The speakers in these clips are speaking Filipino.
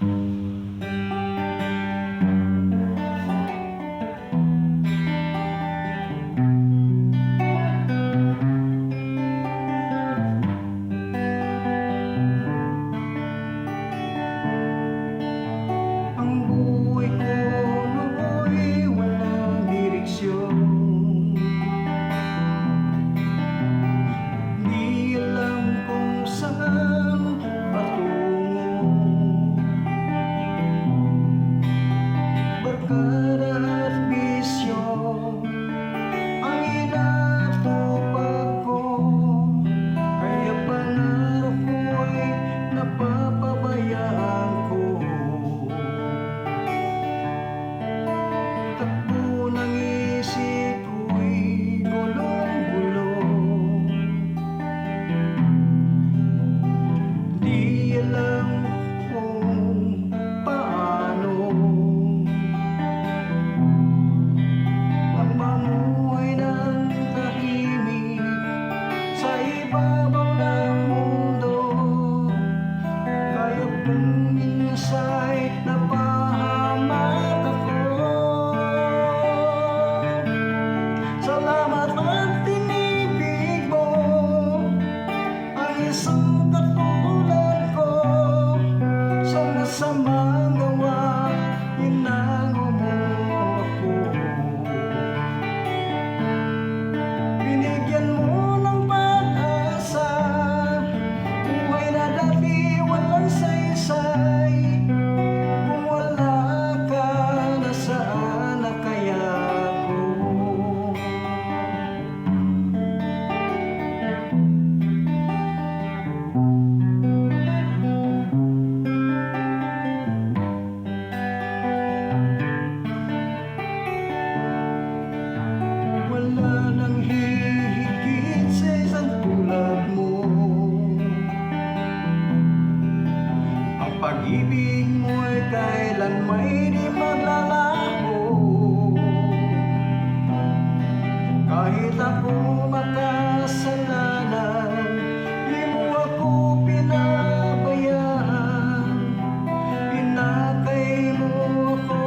Ang buhay ko nooy walang direksyon. Di alam kung saan patungo. Barkada at bisyo ang inatupag ko, kaya pangarap ko'y napapabayaan ko. Takbo ng isip ko'y gulong-gulong. Di alam kung paano namamuhay ng tahimik sa ibabaw ng mundo. Kaya kung minsa'y napahamak ako, salamat at tinibig mo ang isang katulad ko. Sa masamang gawa, inango mo ako. Binigyan mo ng pag-asa, buhay na dati walang saysay. Kung wala ka, nasaan na kaya ako? Wala nang hihigit sa isang tulad mo. Ang pag-ibig mo'y kailan may di maglalaho. Kahit ako makasalanan, di mo ako pinabayaan. Pinakay mo ako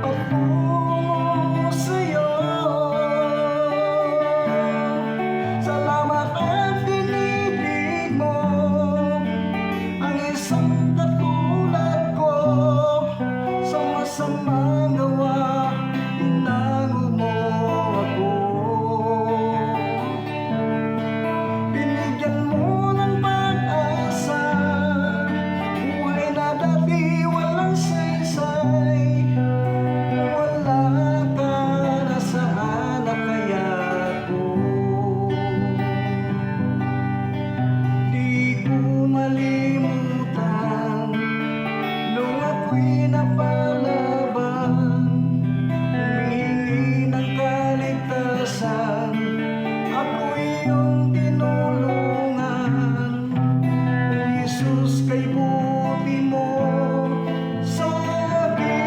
patungo sa'yo. Salamat at tinibig mo ang isang katulad ko. Sa masamang gawa, inango mo ako. Binigyan mo ng pag-asa, buhay na dati walang saysay. Kung wala ka, nasaan na kaya ako? Di ko malimutan nung ako'y napalaban, humihingi ng kaligtasan. Ako'y iyong tinulungan. Kung Jesus, kay buti mo sa akin.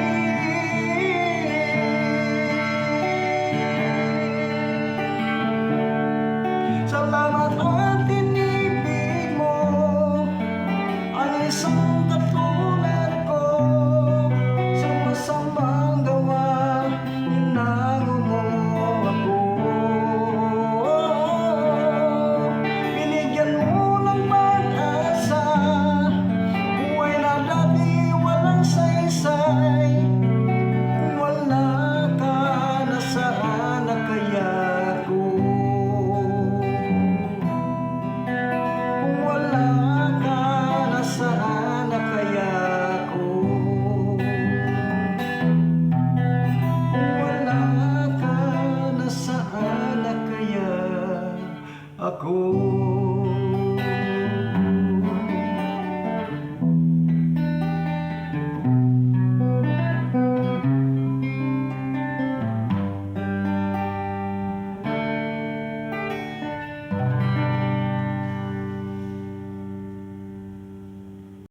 Salamat at tinibig mo ang isang katulad ko. Sa masamang gawa, inango mo ako. Binigyan mo ng pag-asa, buhay na dati walang saysay. Kung wala ka, nasaan na kaya ako? Kung wala ka, nasaan na kaya ako? Kung wala ka, nasaan na kaya ako?